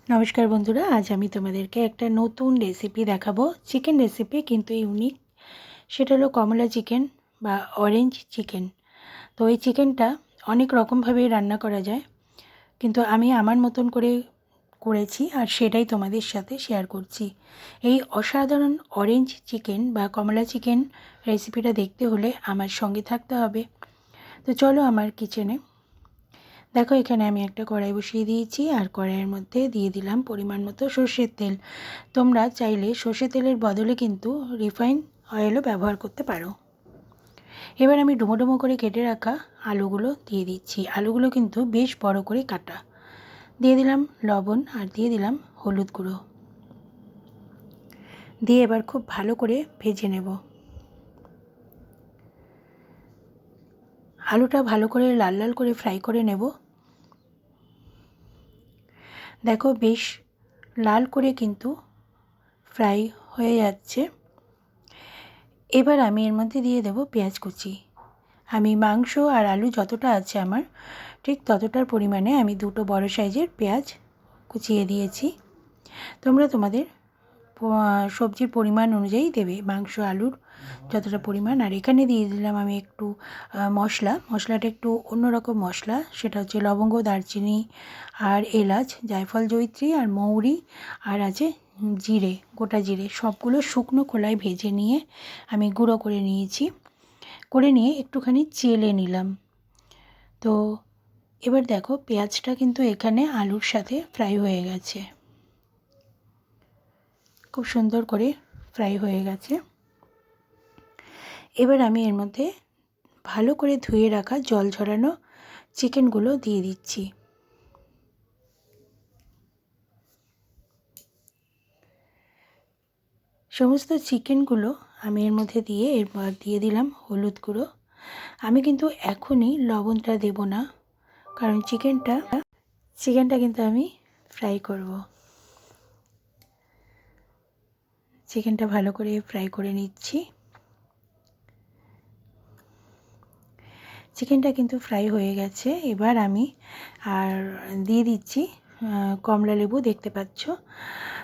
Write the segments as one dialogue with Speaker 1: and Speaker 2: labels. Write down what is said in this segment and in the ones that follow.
Speaker 1: নমস্কার বন্ধুরা, আজ আমি তোমাদেরকে একটা নতুন রেসিপি দেখাবো। চিকেন রেসিপি, কিন্তু ইউনিক। সেটা হলো কমলা চিকেন বা অরেঞ্জ চিকেন। তো এই চিকেনটা অনেক রকমভাবেই রান্না করা যায়, কিন্তু আমি আমার মতন করে করেছি আর সেটাই তোমাদের সাথে শেয়ার করছি। এই অসাধারণ অরেঞ্জ চিকেন বা কমলা চিকেন রেসিপিটা দেখতে হলে আমার সঙ্গে থাকতে হবে। তো চলো আমার কিচেনে। দেখো, এখানে আমি একটা কড়াই বসিয়ে দিয়েছি আর কড়াইয়ের মধ্যে দিয়ে দিলাম পরিমাণ মতো সর্ষের তেল। তোমরা চাইলে সর্ষের তেলের বদলে কিন্তু রিফাইন অয়েলও ব্যবহার করতে পারো। এবার আমি ডুমো ডুমো করে কেটে রাখা আলুগুলো দিয়ে দিচ্ছি। আলুগুলো কিন্তু বেশ বড় করে কাটা। দিয়ে দিলাম লবণ আর দিয়ে দিলাম হলুদ গুঁড়ো, দিয়ে এবার খুব ভালো করে ভেজে নেব। আলুটা ভালো করে লাল লাল করে ফ্রাই করে নেব। দেখো, বেশ লাল করে কিন্তু ফ্রাই হয়ে যাচ্ছে। এবার আমি এর মধ্যে দিয়ে দেব পেঁয়াজ কুচি। আমি মাংস আর আলু যতটা আছে আমার, ঠিক ততটার পরিমাণে আমি দুটো বড় সাইজের পেঁয়াজ কুচিয়ে দিয়েছি। তোমরা তোমাদের সবজির পরিমাণ অনুযায়ী দেবে, মাংস আলুর যতটা পরিমাণ। আর এখানে দিয়ে দিলাম আমি একটু মশলাটা একটু অন্যরকম মশলা। সেটা হচ্ছে লবঙ্গ, দারচিনি আর এলাচ, জায়ফল, জয়িত্রী আর মৌরি, আর আছে জিরে, গোটা জিরে। সবগুলো শুকনো খোলায় ভেজে নিয়ে আমি গুঁড়ো করে নিয়েছি। করে নিয়ে একটুখানি চেলে নিলাম। তো এবার দেখো, পেঁয়াজটা কিন্তু এখানে আলুর সাথে ফ্রাই হয়ে গেছে, খুব সুন্দর করে ফ্রাই হয়ে গেছে। এবার আমি এর মধ্যে ভালো করে ধুয়ে রাখা জল ঝরানো চিকেনগুলো দিয়ে দিচ্ছি। সমস্ত চিকেনগুলো আমি এর মধ্যে দিয়ে এরপর দিয়ে দিলাম হলুদ গুঁড়ো। আমি কিন্তু এখনই লবণটা দেব না, কারণ চিকেনটা কিন্তু আমি ফ্রাই করব। চিকেনটা ভালো করে ফ্রাই করে নিচ্ছি। চিকেনটা কিন্তু ফ্রাই হয়ে গেছে। এবার আমি আর দিয়ে দিচ্ছি কমলা লেবু, দেখতে পাচ্ছ।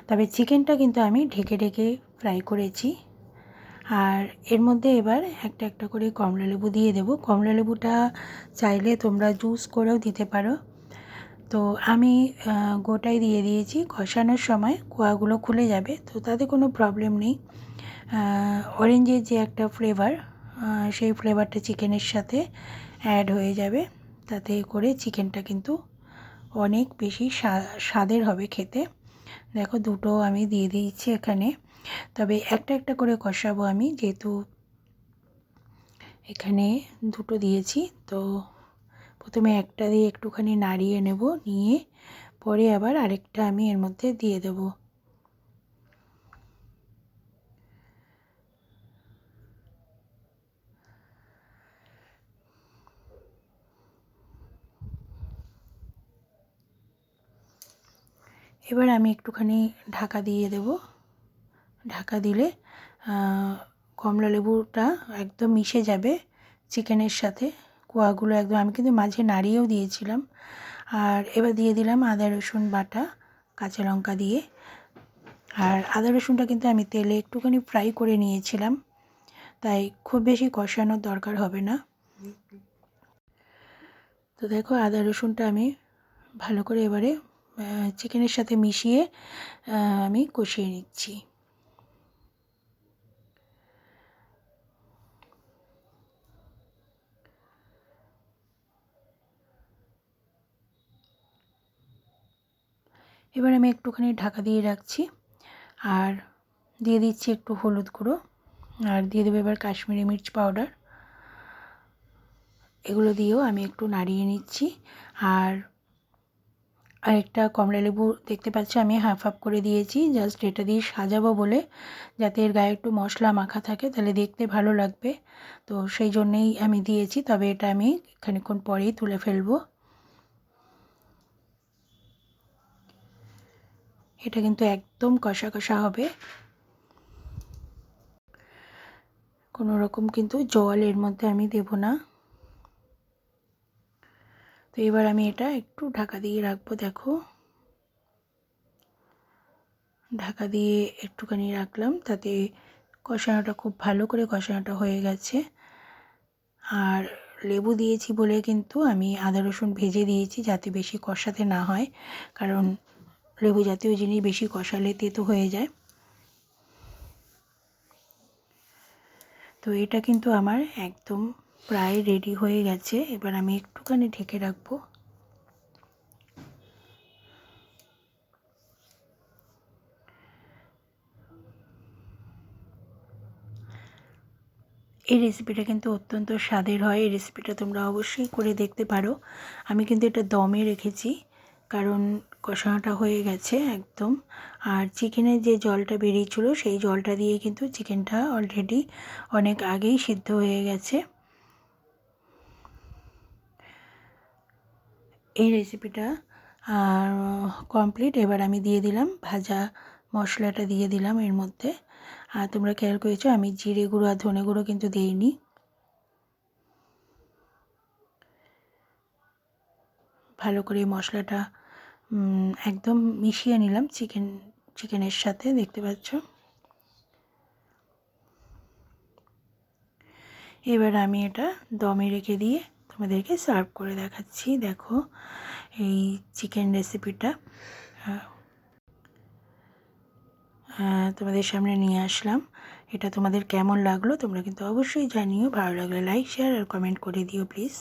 Speaker 1: তবে চিকেনটা কিন্তু আমি ঢেকে ঢেকে ফ্রাই করেছি। আর এর মধ্যে এবার একটা একটা করে কমলা লেবু দিয়ে দেব। কমলা লেবুটা চাইলে তোমরা জুস করেও দিতে পারো। তো আমি গোটাই দিয়ে দিয়েছি। কষানোর সময় কোয়াগুলো খুলে যাবে, তো তাতে কোনো প্রবলেম নেই। অরেঞ্জের যে একটা ফ্লেভার, সেই ফ্লেভারটা চিকেনের সাথে অ্যাড হয়ে যাবে। তাতে করে চিকেনটা কিন্তু অনেক বেশি স্বাদের হবে খেতে। দেখো, দুটো আমি দিয়ে দিয়েছি এখানে। তবে একটা একটা করে কষাবো আমি, যেহেতু এখানে দুটো দিয়েছি। তো প্রথমে একটা দিয়ে একটুখানি নাড়িয়ে নেব, নিয়ে পরে আবার আরেকটা আমি এর মধ্যে দিয়ে দেব। এবার আমি একটুখানি ঢাকা দিয়ে দেব। ঢাকা দিলে কমলা লেবুটা একদম মিশে যাবে চিকেনের সাথে। কোয়াগুলো একদম, আমি কিন্তু মাঝে নাড়িয়েও দিয়েছিলাম। আর এবার দিয়ে দিলাম আদা রসুন বাটা, কাঁচা লঙ্কা দিয়ে। আর আদা রসুনটা কিন্তু আমি তেলে একটুখানি ফ্রাই করে নিয়েছিলাম, তাই খুব বেশি কষানোর দরকার হবে না। তো দেখো, আদা রসুনটা আমি ভালো করে এবারে চিকেনের সাথে মিশিয়ে আমি কষিয়ে নিচ্ছি। এবার আমি একটুখানি ঢাকা দিয়ে রাখছি আর দিয়ে দিচ্ছি একটু হলুদ গুঁড়ো, আর দিয়ে দেবো এবার কাশ্মীরি মির্চ পাউডার। এগুলো দিয়েও আমি একটু নাড়িয়ে নিচ্ছি। আর আরেকটা কমলা লেবু দেখতে পাচ্ছি আমি হাফ হাফ করে দিয়েছি, জাস্ট এটা দিয়ে সাজাবো বলে, যাতে এর গায়ে একটু মশলা মাখা থাকে, তাহলে দেখতে ভালো লাগবে। তো সেই জন্যেই আমি দিয়েছি। তবে এটা আমি খানিকক্ষণ পরেই তুলে ফেলবো। এটা কিন্তু একদম কষা কষা হবে, কোনো রকম কিন্তু জল এর মধ্যে আমি দেব না। তো এবার আমি এটা একটু ঢাকা দিয়ে রাখবো। দেখো, ঢাকা দিয়ে একটুখানি রাখলাম, তাতে কষানোটা খুব ভালো করে কষানোটা হয়ে গেছে। আর লেবু দিয়েছি বলে কিন্তু আমি আদা রসুন ভেজে দিয়েছি, যাতে বেশি কষাতে না হয়, কারণ লেবু জাতীয় জিনিস বেশি কষালে তেতো হয়ে যায়। তো এটা কিন্তু আমার একদম প্রায় রেডি হয়ে গেছে। এবার আমি একটুখানি ঢেকে রাখবো। এই রেসিপিটা কিন্তু অত্যন্ত স্বাদের হয়। এই রেসিপিটা তোমরা অবশ্যই করে দেখতে পারো। আমি কিন্তু এটা দমে রেখেছি, কারণ কষানোটা হয়ে গেছে একদম। আর চিকেনের যে জলটা বেরিয়েছিল সেই জলটা দিয়ে কিন্তু চিকেনটা অলরেডি অনেক আগেই সিদ্ধ হয়ে গেছে। এই রেসিপিটা কমপ্লিট। এবার আমি দিয়ে দিলাম ভাজা মশলাটা, দিয়ে দিলাম এর মধ্যে। আর তোমরা খেয়াল করেছো আমি জিরে গুঁড়ো আর ধনে গুঁড়ো কিন্তু দিইনি। ভালো করে মশলাটা একদম মিশিয়ে নিলাম চিকেনের সাথে, দেখতে পাচ্ছ। এবার আমি এটা দমে রেখে দিয়ে তোমাদেরকে সার্ভ করে দেখাচ্ছি। দেখো এই চিকেন রেসিপিটা তোমাদের সামনে নিয়ে আসলাম। এটা তোমাদের কেমন লাগলো তোমরা কিন্তু অবশ্যই জানিও। ভালো লাগলে লাইক, শেয়ার আর কমেন্ট করে দিও প্লিজ।